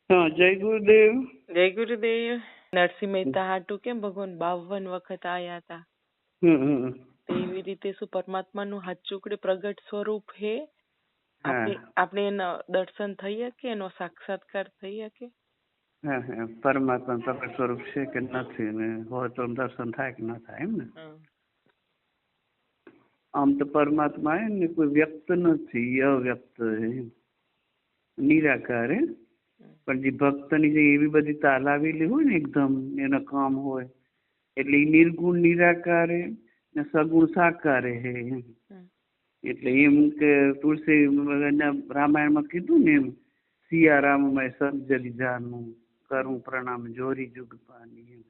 હા, જય ગુરુદેવ. જય ગુરુદેવ. નરસિંહ મહેતા હાટુ કેમ ભગવાન 52 વખત આયા હતા, હમ. એવી રીતે શું પરમાત્માનું હાચુકડે પ્રગટ સ્વરૂપ હે. હા આપણે એના દર્શન થઈ શકે, એનો સાક્ષાત્કાર થઈ શકે. હા હા, પરમાત્મા પ્રગટ સ્વરૂપ છે કે નથી ને હોય તો દર્શન થાય કે ના થાય, એમ ને. આમ તો પરમાત્મા એમ ને કોઈ વ્યક્ત નથી, અવ્યક્ત નિરાકાર હે. પણ જે ભક્તની જે એવી બધી તાલાવેલી હોય ને એકદમ એના કામ હોય એટલે એ નિર્ગુણ નિરાકાર હે ને સગુણ સાકાર હે. એટલે એમ કે તુલસી રામાયણમાં કીધું ને એમ, સિયારામમાં સર્જરી જાનું કરું પ્રણામ જોરી જુગ પાની.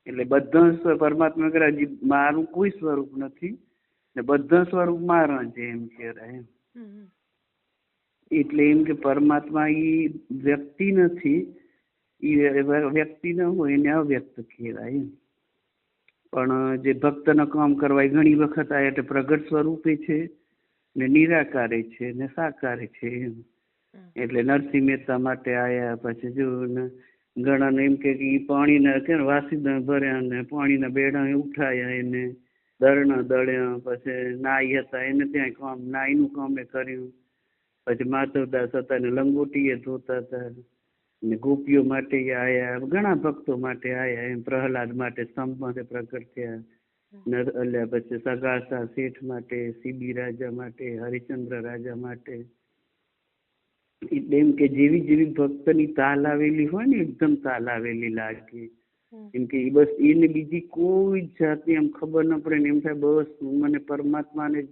એટલે બધા પરમાત્મા કરે મારું કોઈ સ્વરૂપ નથી ને બધા સ્વરૂપ મારા છે એમ કહેવાય. એટલે એમ કે પરમાત્મા એ વ્યક્તિ નથી, એ વ્યક્તિ ન હોય એને અવ્યક્ત કહેવાય. પણ જે ભક્તના કામ કરવા ઘણી વખત આ એટલે પ્રગટ સ્વરૂપે છે ને નિરાકારે છે ને સાકારે છે. એટલે નરસિંહ મહેતા માટે આયા. પછી જો ઘણા એમ કે પાણીના કે વાસી ભર્યા ને પાણીના બેડા ઉઠાયા, એને દળના દળ્યા, પછી નાઈ હતા એને ત્યાં કામ નાઈનું કામ કર્યું. પછી માધવદાસ હતા ને લંગોટીએ ધોતા હતા ને ગોપીઓ માટે આયા, ઘણા ભક્તો માટે આયા. એમ પ્રહલાદ માટે સ્તંભ માટે પ્રગટ થયા, પછી સગાસા શેઠ માટે, સીબી રાજા માટે, હરિચંદ્ર રાજા માટે. એટલે એમ કે જેવી જેવી ભક્તની તાલ આવેલી હોય ને એકદમ તાલ આવેલી લાગે. એમ કે બસ એને બીજી કોઈ જાતની એમ ખબર ન પડે ને એમ થાય બસ મને પરમાત્માને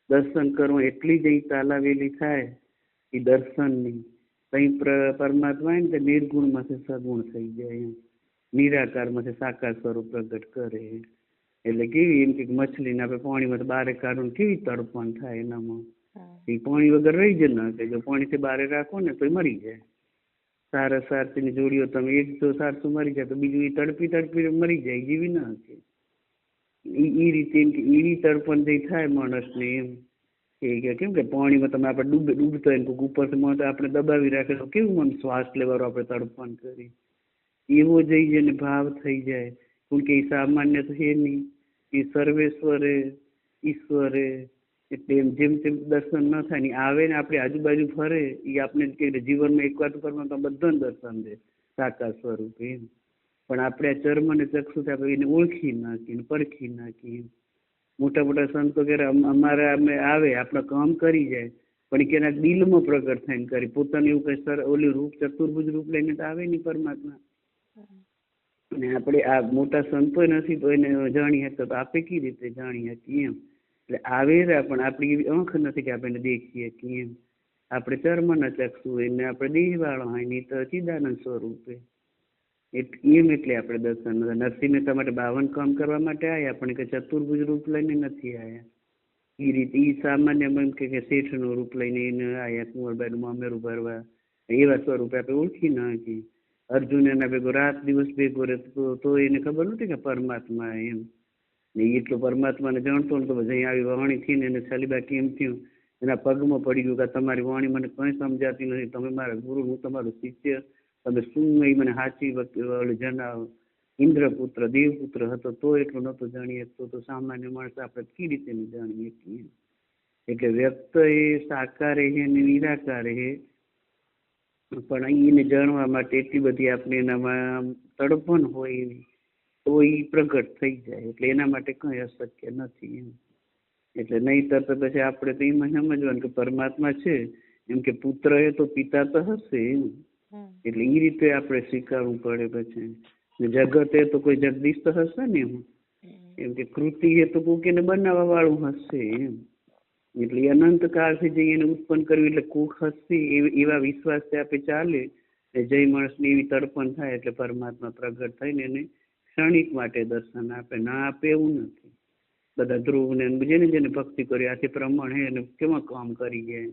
દર્શન કરવું, એટલી જ તાલ આવેલી થાય એ દર્શનની. કઈ પરમાત્મા ને તે નિર્ગુણ માંથી સગુણ થઈ જાય, એમ નિરાકાર માંથી સાકાર સ્વરૂપ પ્રગટ કરે. એટલે કેવી એમ કે મછલીને આપણે પાણીમાં બહાર કાઢવું કેવી તડપણ થાય એનામાં, એ પાણી વગર રહી જ ન કે જો પાણીથી બહાર રાખો ને તો એ મરી જાય. સારા સારથી જોડીઓ તમે એક જો સારસું મરી જાય તો બીજું એ તડપી તડપી મરી જાય, જીવી ના શકે. એ રીતે એમ કે એવી તડપણ જે થાય માણસને એમ કે કેમ કે પાણીમાં તમે આપણે ડૂબતો હોય ને ઉપરથી આપણે દબાવી રાખે તો કેવું મન શ્વાસ લેવાનો આપણે તડપણ કરી, એવો જઈ જાય ને ભાવ થઈ જાય. કેમ કે એ સામાન્ય તો છે નહીં, એ સર્વેશ્વરે ઈશ્વરે. એટલે એમ જેમ તેમ દર્શન ન થાય ને આવે ને આપણી આજુબાજુ ફરે એ આપણે કે જીવનમાં એક વાર કરવા તો બધાને દર્શન દે સાકાર સ્વરૂપ એમ. પણ આપણે આ ચર્મ ને ચક્ષુથી આપણે એને ઓળખી નાખીએ પરખી નાખીએ. મોટા મોટા સંતો કે અમારે અમે આવે આપણા કામ કરી જાય પણ કે એના દિલમાં પ્રગટ થઈને કરી, પોતાનું એવું કઈ સર ઓલું રૂપ ચતુર્ભુજ રૂપ લઈને તો આવે નહીં પરમાત્મા. અને આપણે આ મોટા સંતો નથી તો એને જાણી શકતો તો આપણે કઈ રીતે જાણી શકીએ એમ. એટલે આવે પણ આપણી એવી આંખ નથી કે આપણે દેખીએ કે એમ. આપણે ચર્મના ચક્ષુ એને આપણે દેહવાળા હોય નહીં તો ચિદાનંદ સ્વરૂપે એમ. એટલે આપણે દર્શન નરસિંહ મહેતા માટે 52 કામ કરવા માટે આવ્યા, પણ કે ચતુર્ભુજ રૂપ લઈને નથી આવ્યા. એ રીતે એ સામાન્ય એમ કે શેઠનું રૂપ લઈને એને આવ્યા, કુંવરબાઈનું મામેરું ભરવા, એવા સ્વરૂપે આપણે ઓળખી નાખી. અર્જુન એના ભેગો રાત દિવસ ભેગો રહેતો તો એને ખબર નથી કે પરમાત્મા એમ. ને એટલો પરમાત્માને જાણતો ને તો જઈ આવી વાણી થી ને એને સલીબા કેમ થયું, એના પગમાં પડી ગયું કે તમારી વાણી મને કંઈ સમજાતી નથી, તમે મારા ગુરુ, હું તમારો શિષ્ય, તમે શું એ મને સાચી જણાવો. ઇન્દ્રપુત્ર દેવપુત્ર હતો તો એટલું નહોતો જાણી શકતો, તો સામાન્ય માણસ આપણે કઈ રીતે જાણીએ છીએ. એટલે વ્યક્ત એ સાકાર હે ને નિરાકાર હે, પણ એને જાણવા માટે એટલી બધી આપણે એનામાં તડપણ હોય તો એ પ્રગટ થઈ જાય. એટલે એના માટે કઈ અશક્ય નથી એમ. એટલે નહીંતર તો પછી આપણે તો એમાં સમજવાનું કે પરમાત્મા છે એમ કે પુત્ર એ તો પિતા તો હશે એમ. એટલે એ રીતે આપણે સ્વીકારવું પડે. પછી જગત એ તો કોઈ જગદીશ તો હશે ને એમ કે કૃતિ એ તો કોક એને બનાવવા વાળું હશે એમ. એટલે અનંત કાળથી જે એને ઉત્પન્ન કર્યું એટલે કોક હશે એવા વિશ્વાસથી આપણે ચાલે. જય માણસને એવી તડપણ થાય એટલે પરમાત્મા પ્રગટ થઈને એને ક્ષણિક માટે દર્શન આપે, ના આપે એવું નથી. બધા ધ્રુવ ને જેને જેને ભક્તિ કરી આથી પ્રમાણ હે એને કેમાં કામ કરી ગયા,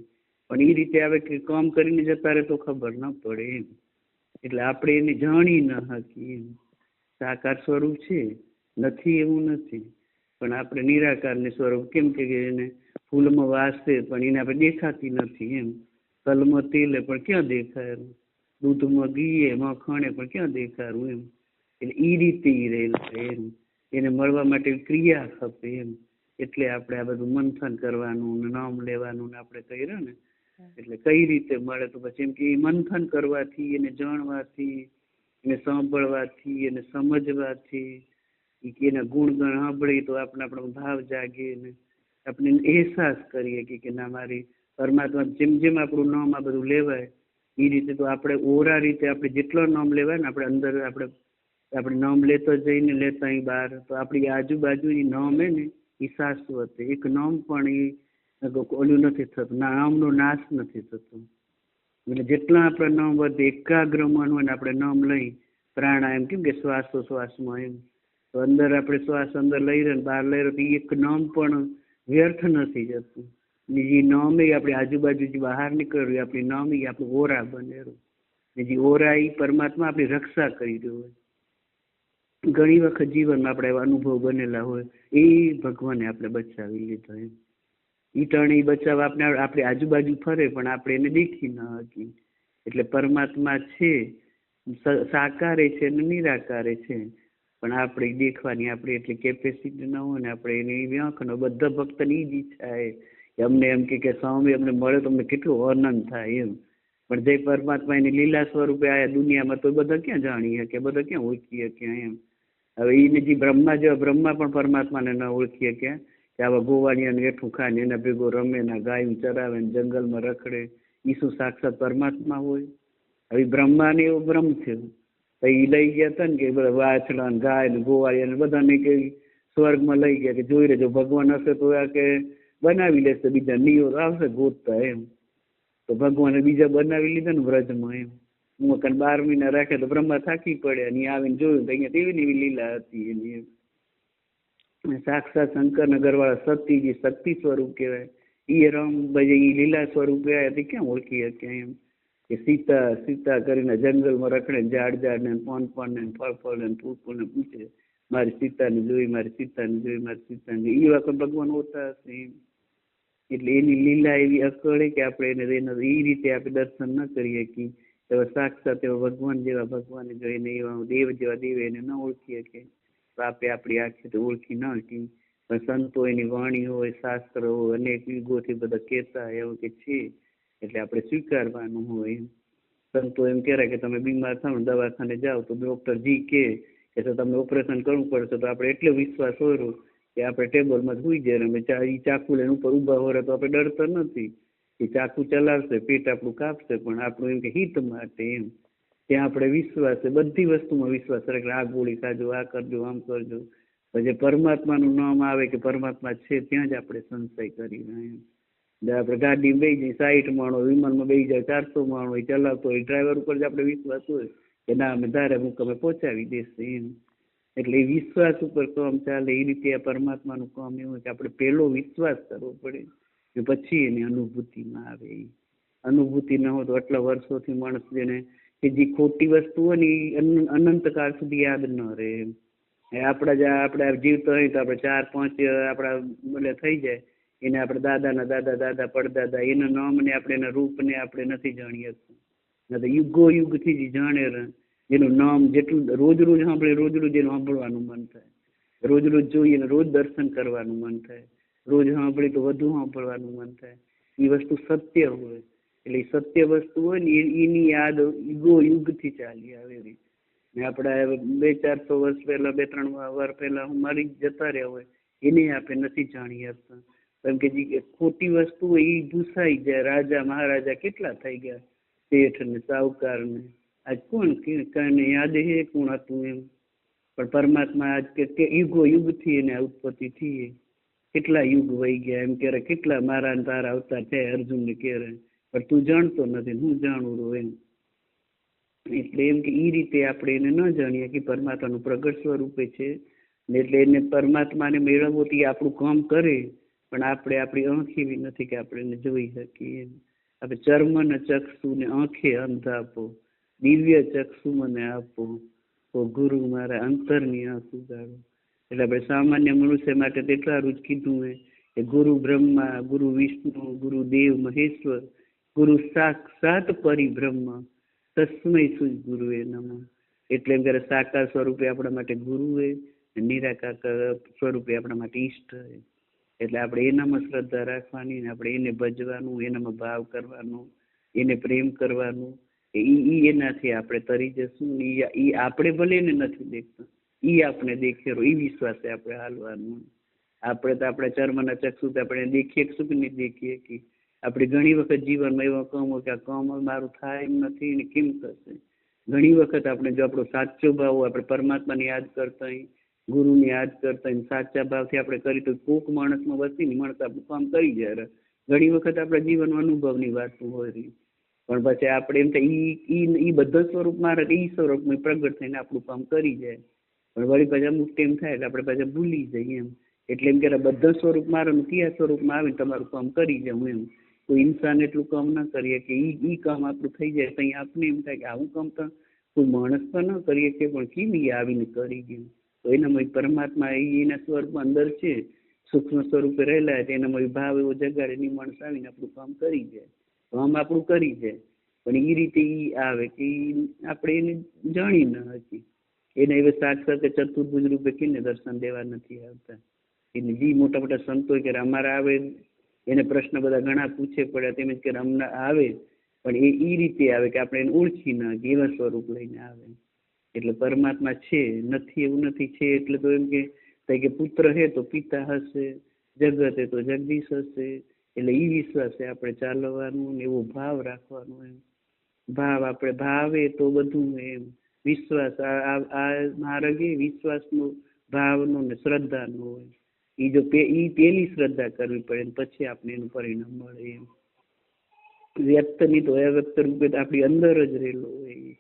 પણ એ રીતે આવે કે કામ કરીને જતા રહે તો ખબર ન પડે એમ. એટલે આપણે એને જાણી ન શકીએ એમ. સાકાર સ્વરૂપ છે નથી એવું નથી, પણ આપણે નિરાકારને સ્વરૂપ કેમ કે એને ફૂલમાં વાસ છે પણ એને આપણે દેખાતી નથી એમ. તલમાં તેલ પણ ક્યાં દેખાય, દૂધમાં ઘી મખણે પણ ક્યાં દેખાડવું એમ. એટલે એ રીતે ઈ રહેલા એમ. એને મળવા માટે ક્રિયા ખપે એમ. એટલે આપણે આ બધું મંથન કરવાનું ને નામ લેવાનું ને આપણે કર્યું ને, એટલે કઈ રીતે મળે તો પછી એમ કે મંથન કરવાથી, એને જાણવાથી, એને સાંભળવાથી, એને સમજવાથી, એના ગુણગણ સાંભળી તો આપણે આપણો ભાવ જાગે ને આપણે અહેસાસ કરીએ કે ના મારી પરમાત્મા જેમ જેમ આપણું નામ આ બધું લેવાય એ રીતે તો આપણે ઓરા રીતે આપણે જેટલો નામ લેવાય ને આપણે અંદર આપણે નામ લેતો જઈને લેતા અહીં બહાર તો આપણી આજુબાજુની નામ હે ને એ શાશ્વત એક નામ પણ એ ઓલું નથી થતું, નામનો નાશ નથી થતો. એટલે જેટલા આપણા નામ વધે એકાગ્ર મન હોય ને આપણે નામ લઈ પ્રાણાયામ કેમ કે શ્વાસોશ્વાસમાં એમ તો અંદર આપણે શ્વાસ અંદર લઈ રહ્યો ને બહાર લઈ રહ્યો તો એક નામ પણ વ્યર્થ નથી જતું. ને જે નામ એ આપણી આજુબાજુ જે બહાર નીકળ્યું આપણી નામ એ આપણું ઓરા બનેલું ને જે ઓરા એ પરમાત્મા આપણી રક્ષા કરી રહ્યો હોય. ઘણી વખત જીવનમાં આપણે એવા અનુભવ બનેલા હોય એ ભગવાને આપણે બચાવી લીધો એમ. ઈ ટણે બચાવ આપણે આપણી આજુબાજુ ફરે પણ આપણે એને દેખી ન હકી. એટલે પરમાત્મા છે સાકારે છે ને નિરાકારે છે પણ આપણે દેખવાની આપણી એટલી કેપેસિટી ન હોય ને આપણે એની વ્યાખનો બધા ભક્તની જ ઈચ્છા કે અમને એમ કે સ્વામી અમને મળે તો અમને કેટલું આનંદ થાય એમ. પણ જે પરમાત્મા એની લીલા સ્વરૂપે આયા દુનિયામાં તો બધા ક્યાં જાણી શકે, બધા ક્યાં ઓળખી શકે એમ. હવે એને જે બ્રહ્મા જેવા બ્રહ્મા પણ પરમાત્માને ન ઓળખી શકે કે આવા ગોવાળિયાને હેઠું ખાને એના ભેગો રમે ને ગાયું ચરાવે ને જંગલમાં રખડે એ શું સાક્ષાત પરમાત્મા હોય? હવે બ્રહ્માને એવો બ્રહ્મ થયો તો એ લઈ ગયા હતા ને કે બધા વાછડા ને ગાય ને ગોવાળિયા બધાને કે સ્વર્ગમાં લઈ ગયા કે જોઈ રહેજો ભગવાન હશે તો આ કે બનાવી લેશે બીજા નિયો આવશે ગોતતા એમ. તો ભગવાને બીજા બનાવી લીધા ને વ્રજમાં એમ. હું કઈ 12 મહિના રાખે તો બ્રહ્મા થાકી પડ્યા ને આવીને જોયું તો અહીંયા તેવી એવી લીલા હતી એની એમ. સાક્ષાત શંકર નગરવાળા સતીજી શક્તિ સ્વરૂપ કહેવાય એ રામભાઈ એ લીલા સ્વરૂપ આવ્યા તે ક્યાં ઓળખી શક્યા એમ. કે સીતા સીતા કરીને જંગલમાં રખડે ઝાડ ને પાન ને ફળ ને ફૂલ ને પૂછે મારી સીતાને જોઈ મારી સીતાને જોઈ મારી સીતાને જોઈ. એ વખત ભગવાન હોતા હશે એમ. એટલે એની લીલા એવી અકળે કે આપણે એને એ રીતે આપણે દર્શન ન કરી શકીએ. એવા સાક્ષાત એવા ભગવાન જેવા ભગવાન જોઈને એવા દેવ જેવા દેવ એને ન ઓળખી શકે તો આપણે આપણી આંખે તો ઓળખી ન શકી. પણ સંતો એની વાણી હોય શાસ્ત્ર હોય અનેક યુગોથી બધા કહેતા એવું કે છે એટલે આપણે સ્વીકારવાનું હોય. સંતો એમ કહેવાય કે તમે બીમાર થાવ ને દવાખાને જાઓ તો ડૉક્ટર જી કે તો તમને ઓપરેશન કરવું પડશે તો આપણે એટલો વિશ્વાસ હોય કે આપણે ટેબલમાં સુઈ જાય એ ચાકુ લઈને ઉપર ઊભા હોય તો આપણે ડરતા નથી. એ ચાકુ ચલાવશે પેટ આપણું કાપશે પણ આપણું એમ કે હિત માટે એમ ત્યાં આપણે વિશ્વાસ છે બધી વસ્તુમાં વિશ્વાસ રાખે આ ગોળી ખાજો આ કરજો આમ કરજો. પછી પરમાત્માનું નામ આવે કે પરમાત્મા છે ત્યાં જ આપણે સંશય કરી એમ. આપણે ગાડી બેસી જાય 60 માણો વિમાનમાં બેસી જાય 400 માણો એ ચલાવતો હોય ડ્રાઈવર ઉપર જ આપણે વિશ્વાસ હોય કે ના અમે ધારે મુકમે પહોંચાડી દેશે એમ. એટલે એ વિશ્વાસ ઉપર કામ ચાલે એ રીતે આ પરમાત્માનું કામ એવું કે આપણે પહેલો વિશ્વાસ કરવો પડે કે પછી એની અનુભૂતિમાં આવે. અનુભૂતિ ન હોય તો આટલા વર્ષોથી માણસ જેને કે જે ખોટી વસ્તુ હોય ને એ અનંતકાળ સુધી યાદ ન રહે એમ. આપણે જીવતા હોય તો આપણે 4-5 આપણા બોલે થઈ જાય એને આપણે દાદાના દાદા દાદા પડદાદા એના નામને આપણે એના રૂપને આપણે નથી જાણી શકતા. ના તો યુગો યુગથી જ જાણે એનું નામ જેટલું રોજ રોજ સાંભળે રોજ રોજ એનું સાંભળવાનું મન થાય, રોજ રોજ જોઈએ ને રોજ દર્શન કરવાનું મન થાય, રોજ સાંભળે તો વધુ સાંભળવાનું મન થાય. એ વસ્તુ સત્ય હોય એટલે એ સત્ય વસ્તુ હોય ને એની યાદ યુગો યુગથી ચાલી આવેલી ને આપણા 200-400 વર્ષ પહેલા 2-3 વર્ષ પહેલા હું મારી જતા રહ્યા હોય એને આપણે નથી જાણી શકતા. કેમ કે જે ખોટી વસ્તુ હોય એ ભૂસાઈ જાય. રાજા મહારાજા કેટલા થઈ ગયા શેઠ ને સાહુકાર ને આજ કોણ કને યાદ હે કોણ હતું એમ. પણ પરમાત્મા આજ કે યુગો યુગથી એને ઉત્પત્તિ થઈ કેટલા યુગ વહી ગયા એમ કે કેટલા મારા તારા અવતાર છે અર્જુનને કહે પણ તું જાણતો નથી હું જાણું રહું એમ. એટલે એમ કે એ રીતે આપણે એને ન જાણીએ કે પરમાત્માનું પ્રગટ સ્વરૂપે છે એટલે એને પરમાત્માને મેળવવો તો આપણું કામ કરે પણ આપણે આપણી આંખ એવી નથી કે આપણે એને જોઈ શકીએ એમ. આપણે ચર્મને ચક્ષુ ને આંખે અંધ આપો, દિવ્ય ચક્ષુ મને આપો, તો ગુરુ મારા અંતરની આંખ ઉગાડો. એટલે આપણે સામાન્ય મનુષ્ય માટે તેટલા જ કીધું હોય કે ગુરુ બ્રહ્મા, ગુરુ વિષ્ણુ, ગુરુ દેવ મહેશ્વર, ગુરુ સાક્ષાત પરિબ્રહ્મ, તસ્મૈ સુજ ગુરુએ નમઃ. એટલે એમ કરે સાકાર સ્વરૂપે આપણા માટે ગુરુ હે, નિરાકાર સ્વરૂપે આપણા માટે ઈષ્ટ હે. એટલે આપણે એનામાં શ્રદ્ધા રાખવાની ને આપણે એને ભજવાનું, એનામાં ભાવ કરવાનો, એને પ્રેમ કરવાનું. ઈ એનાથી આપણે તરી જશું. ઈ આપણે ભલે એને નથી દેખતા, ઈ આપણે દેખેરો, ઈ વિશ્વાસે આપણે હાલવાનું. આપણે તો આપણા ચર્મના ચક્ષુથી આપણે દેખીએ શું કે નહીં દેખીએ કે આપણે ઘણી વખત જીવનમાં એવા કામ હોય કે આ કામ મારું થાય એમ નથી ને કેમ થશે. ઘણી વખત આપણે જો આપણો સાચો ભાવ હોય, આપણે પરમાત્માને યાદ કરતા હોય, ગુરુને યાદ કરતા હોય, સાચા ભાવથી આપણે કરી તો કોક માણસમાં વસીને માણસ આપણું કામ કરી જાય. ઘણી વખત આપણા જીવનમાં અનુભવની વાતો હોય રહી, પણ પછી આપણે એમ થાય ઈ બધા સ્વરૂપમાં ઈ સ્વરૂપમાં પ્રગટ થઈને આપણું કામ કરી જાય. પણ વળી પાછા અમુક ટાઈમ થાય એટલે આપણે પાછા ભૂલી જઈએ એમ. એટલે એમ કે બધા સ્વરૂપ મારું કયા સ્વરૂપમાં આવીને તમારું કામ કરી જાઉં એમ. કોઈ ઇન્સાન એટલું કામ ના કરીએ કે ઈ કામ આપણું થઈ જાય તો આપણે એમ થાય કે આવું કામ તો કોઈ માણસ તો ન કરીએ કે પણ કેમ એ આવીને કરી ગયું. તો એનામાં પરમાત્મા એના સ્વરૂપમાં અંદર છે, સૂક્ષ્મ સ્વરૂપે રહેલા છે, એનામાં ભાવ એવો જગાડે ની માણસ આવીને આપણું કામ કરી જાય, કામ આપણું કરી જાય. પણ એ રીતે ઈ આવે કે આપણે એને જાણી ન હતી. એને હવે સાક્ષાત ચતુર્ભુજ રૂપે કેને દર્શન દેવા નથી આવતા. એને જે મોટા મોટા સંતો કે અમારા આવે એને પ્રશ્ન બધા ઘણા પૂછે પડ્યા, તેમ જ કે અમને આવે પણ એ રીતે આવે કે આપણે એને ઓળખી ના કે એવા સ્વરૂપ લઈને આવે. એટલે પરમાત્મા છે, નથી એવું નથી, છે એટલે તો એમ કે પુત્ર હે તો પિતા હશે, જગત હે તો જગદીશ હશે. એટલે એ વિશ્વાસે આપણે ચાલવાનું, એવો ભાવ રાખવાનો. એમ ભાવ આપણે ભાવે તો બધું એમ વિશ્વાસ આ માર્ગ એ વિશ્વાસનો, ભાવનો ને શ્રદ્ધાનો હોય. ઈ જો ઈ પેલી શ્રદ્ધા કરવી પડે પછી આપણે એનું પરિણામ મળે. એમ વ્યક્ત નહીં તો અવ્યક્ત રૂપે આપણી અંદર જ રહેલો હોય.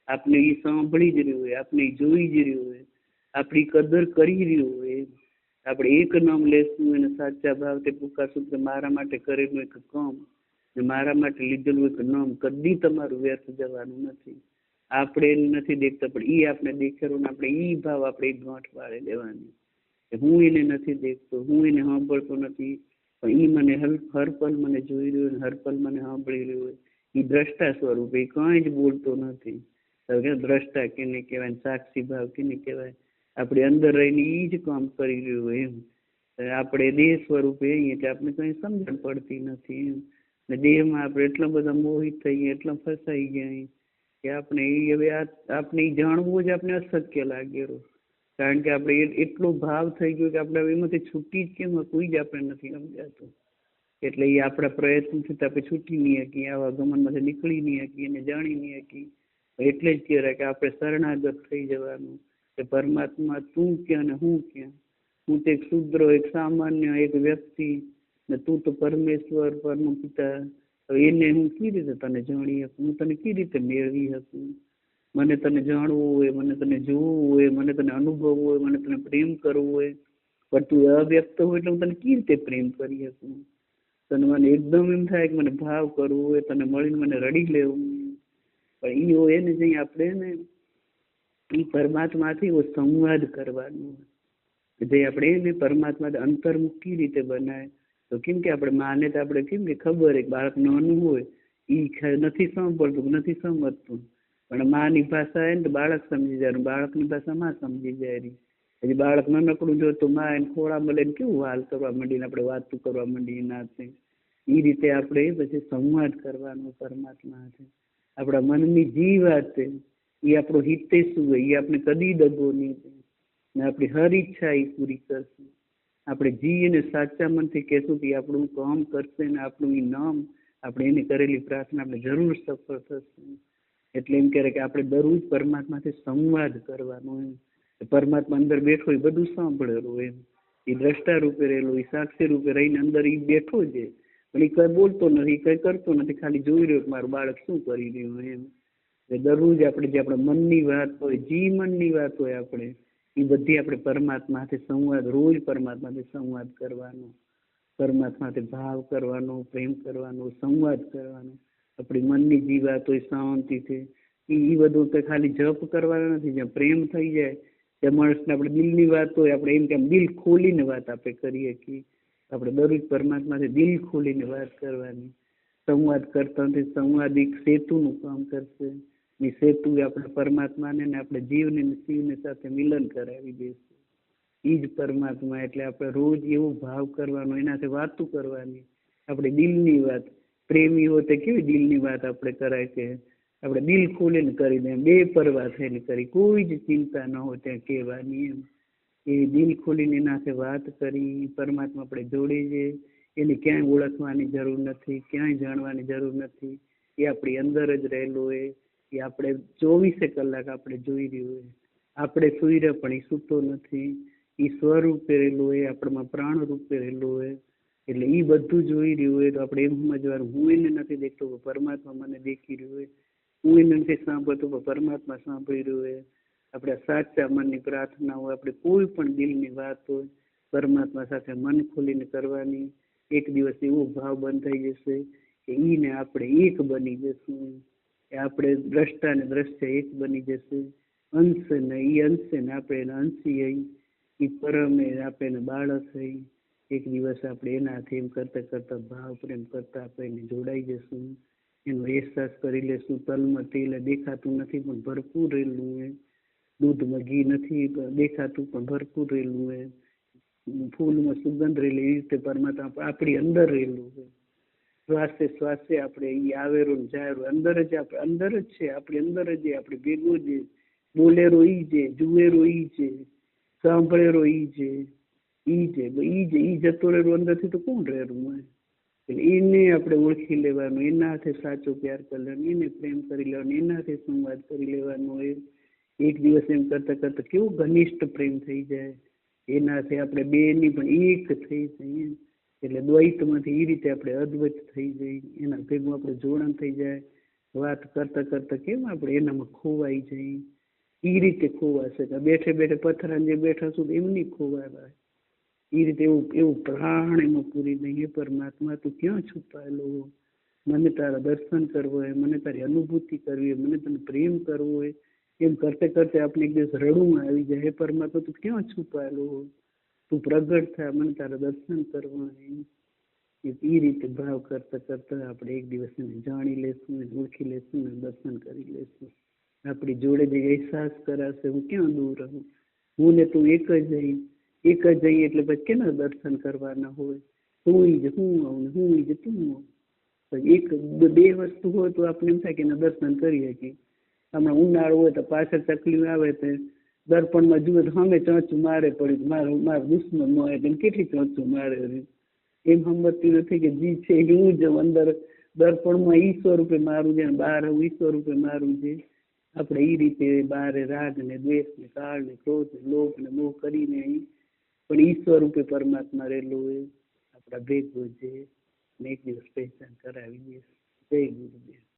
આપણે એ સાંભળી જ રહ્યું હોય, આપણે જોઈ જ રહ્યું હોય, આપણી કદર કરી રહ્યું હોય. આપણે એક નામ લેશું અને સાચા ભાવથી પુકારશું કે મારા માટે કરેલું એક કામ ને મારા માટે લીધેલું એક નામ કદી તમારું વ્યર્થ જવાનું નથી. આપણે એને નથી દેખતા પણ ઈ આપણે દેખેલું ને આપણે ઈ ભાવ આપણે એક ગાંઠ વાળે લેવાની. હું એને નથી દેખતો, હું એને સાંભળતો નથી, પણ ઈ મને હર પલ મને જોઈ રહ્યો ને હર પલ મને સાંભળી રહ્યો હોય. ઈ દ્રષ્ટા સ્વરૂપે કઈ જ બોલતો નથી. દ્રષ્ટા કેને કહેવાય, સાક્ષી ભાવ કેને કહેવાય? આપણે અંદર રહીને ઈ જ કામ કરી રહ્યું હોય. એમ આપણે દેહ સ્વરૂપે એટલે આપણે કઈ સમજણ પડતી નથી. એમ ને દેહમાં આપણે એટલા બધા મોહિત થઈ ગયા, એટલા ફસાઈ ગયા કે આપણે હવે આપણે જાણવું જ આપણે અશક્ય લાગેલું. કારણ કે આપણે એટલો ભાવ થઈ ગયો કે આપણે એમાંથી છૂટી જ કેમ કોઈ જ આપણે નથી સમજાતું. એટલે એ આપણા પ્રયત્નથી આપણે છૂટી નહીં શકીએ, આવા ગમનમાંથી નીકળી નહીં શકીએ, એને જાણી નહીં શકીએ. એટલે જ કહેવાય કે આપણે શરણાગત થઈ જવાનું કે પરમાત્મા તું ક્યાં ને હું ક્યાં. હું તો એક શુદ્ર, એક સામાન્ય, એક વ્યક્તિ ને તું તો પરમેશ્વર પરમ પિતા. એને હું કેવી રીતે તને જાણી શકું, હું તને કેવી રીતે મેળવી શકું? મને તને જાણવું હોય, મને તને જોવું હોય, મને તને અનુભવવું હોય, મને તને પ્રેમ કરવો હોય, પણ તું અવ્યક્ત હોય એટલે હું તને કેવી રીતે પ્રેમ કરી શકું? તને મને એકદમ એમ થાય કે મને ભાવ કરવો હોય, તને મળીને મને રડી લેવું. પણ ઈ હોય ને જઈ આપણે ને ઈ પરમાત્માથી સંવાદ કરવાનો. જે આપણે એને પરમાત્મા અંતર્મુખ કેવી રીતે બનાય તો કેમ કે આપણે માને તો આપણે કેમ કે ખબર એક બાળક નાનું હોય ઈ નથી સાંભળતું, નથી સમજતું, પણ માની ભાષા એને તો બાળક સમજી જાય, બાળકની ભાષા માં સમજી જાય. હજી બાળક નાનકડું જો તો માં એને ખોળા મળે ને કેવું હાલ કરવા માંડીને આપણે વાતું કરવા માંડીએ નાતે. એ રીતે આપણે પછી સંવાદ કરવાનો પરમાત્મા છે. આપણા મનની જે વાત છે એ આપણો હિતે શું હોય એ આપણે કદી દગો નહીં ને આપણી હર ઈચ્છા એ પૂરી કરશું. આપણે જી એને સાચા મનથી કહેશું કે આપણું કામ કરશે ને આપણું એ નામ આપણે એને કરેલી પ્રાર્થના આપણે જરૂર સફળ થશે. એટલે એમ કહે કે આપણે દરરોજ પરમાત્માથી સંવાદ કરવાનો. એમ પરમાત્મા અંદર બેઠો એ બધું સાંભળેલું. એમ એ દ્રષ્ટા રૂપે રહેલો, એ સાક્ષી રૂપે રહીને અંદર એ બેઠો છે પણ એ કઈ બોલતો નથી, કઈ કરતો નથી, ખાલી જોઈ રહ્યો કે મારું બાળક શું કરી રહ્યું. એમ દરરોજ આપણે જે આપણા મનની વાત હોય, જે મનની વાત હોય આપણે એ બધી આપણે પરમાત્માથી સંવાદ, રોજ પરમાત્માથી સંવાદ કરવાનો, પરમાત્માથી ભાવ કરવાનો, પ્રેમ કરવાનો, સંવાદ કરવાનો. આપણી મનની જે વાત હોય શાંતિથી એ બધું તો ખાલી જપ કરવાના નથી. જ્યાં પ્રેમ થઈ જાય ત્યાં માણસને આપણે દિલની વાત હોય આપણે એમ કે દિલ ખોલીને વાત આપણે કરીએ કે આપણે દરરોજ પરમાત્માથી દિલ ખોલીને વાત કરવાની. સંવાદ કરતા સંવાદ એક સેતુનું કામ કરશે. એ સેતુ આપણે પરમાત્માને ને આપણે જીવને ને શિવને સાથે મિલન કરાવી દેશું. એ જ પરમાત્મા. એટલે આપણે રોજ એવો ભાવ કરવાનો, એનાથી વાતું કરવાની, આપણે દિલની વાત. પ્રેમીઓ તે કેવી દિલની વાત આપણે કરાય કે આપણે દિલ ખોલીને કરી દે, બે પરવા થઈને કરી, કોઈ જ ચિંતા ન હોય ત્યાં કહેવાની એમ. એ દિલ ખોલીને એનાથી વાત કરી, પરમાત્મા આપણે જોડે છે. એને ક્યાંય ઓળખવાની જરૂર નથી, ક્યાંય જાણવાની જરૂર નથી. એ આપણી અંદર જ રહેલો હોય. એ આપણે 24 કલાક આપણે જોઈ રહ્યું હોય. આપણે સુઈ રહ્યા પણ એ સૂતો નથી. એ સ્વરૂપે રહેલો હોય, આપણામાં પ્રાણ રૂપે રહેલો હોય. એટલે એ બધું જોઈ રહ્યું હોય તો આપણે એમ સમજવાનું, હું એને નથી દેખતો, પરમાત્મા મને દેખી રહ્યું હોય. હું એને નથી સાંભળતો, પરમાત્મા સાંભળી રહ્યું હોય. આપણે સાચા મનની પ્રાર્થના હોય, આપણે કોઈ પણ દિલની વાત હોય, પરમાત્મા સાથે મન ખોલીને કરવાની. એક દિવસ એવો ભાવ બંધાઈ જશે કે ઈને આપણે એક બની જશું. એ આપણે દ્રષ્ટા ને દ્રષ્ટા એક બની જશે. અંશ ને એ અંશે ને આપણે એના અંશી હઈ. એ પરમે આપણે બાળક હઈ. એક દિવસ આપણે એનાથી એમ કરતા કરતા ભાવ પ્રેમ કરતા આપણે જોડાઈ જશું. એનો અહેસાસ કરી લેશું. તલમાં તેલ દેખાતું નથી પણ ભરપૂર રહેલું હોય. દૂધમાં ઘી નથી દેખાતું પણ ભરપૂર રહેલું હોય. ફૂલમાં સુગંધ રહેલી, એ રીતે પરમાત્મા આપણી અંદર રહેલું હોય. શ્વાસે શ્વાસે આપણે એ આવેરો ને જાયરો અંદર જ, આપણે અંદર જ છે, આપણી અંદર જ. આપણે ભેગો છે, બોલેરો ઈ છે, જુએરો ઈ છે, સાંભળેરો ઈ છે. ઈ જતો રહેલો અંદરથી તો કોણ રહેલું હોય? એટલે એને આપણે ઓળખી લેવાનું, એના હાથે સાચો પ્યાર કરી લેવાનો, એને પ્રેમ કરી લેવાનો, એના હાથે સંવાદ કરી લેવાનો હોય. એક દિવસ એમ કરતા કરતા કેવો ઘનિષ્ઠ પ્રેમ થઈ જાય. એનાથી આપણે બે ની પણ એક થઈ જઈએ. એટલે દ્વૈતમાંથી એ રીતે આપણે અદ્વૈત થઈ જઈએ. એના ભેગું આપણે જોડાણ થઈ જાય. વાત કરતા કરતા કેમ આપણે એનામાં ખોવાઈ જઈએ. એ રીતે ખોવાશે. બેઠે બેઠે પથરાને જે બેઠા છું એમની ખોવાય. એ રીતે એવું પ્રાણ એમાં પૂરી દઈએ. પરમાત્મા તું ક્યાં છુપાયેલો? મને તારા દર્શન કરવો હોય, મને તારી અનુભૂતિ કરવી હોય, મને તને પ્રેમ કરવો હોય. એમ કરતે કરતે આપણે એક દિવસ રડુમાં આવી જાય, હે પરમાત્મા તું ક્યાં છુપાયેલો? તું પ્રગટ થા, મને તારા દર્શન કરવા. એ રીતે ભાવ કરતા કરતા આપણે એક દિવસ એને જાણી લેશું, ઓળખી લેશું ને દર્શન કરી લેશું. આપણી જોડે જે અહેસાસ કરાશે, હું ક્યાં દૂર રહું, હું ને તું એક જ જઈ. એક જ જઈએ એટલે પછી કેના દર્શન કરવાના હોય? હું જ હું આવું ને હું જ તું આવું. એક બે વસ્તુ હોય તો આપણે એમ થાય કે એના દર્શન કરી શકીએ. હમણાં ઉનાળો હોય તો પાછળ તકલીફ આવે તો દર્પણમાં જુએ તો સામે ચોંચું મારે પડી, મારો દુશ્મન ન હોય તો કેટલી ચોંચું મારે. એમ સમજતી નથી કે જી છે હું જ અંદર દર્પણમાં ઈ સ્વરૂપે મારું છે, બહાર ઈ સ્વરૂપે મારું છે. આપણે એ રીતે બહાર રાગ ને દ્વેષ ને કાળ ને ક્રોધ ને લોભ ને મોહ કરીને પણ ઈશ્વર રૂપે પરમાત્મા રહેલો હોય. આપણા ભેગો છે ને એક દિવસ પહેચાન કરાવી દે. જય ગુરુદેવ.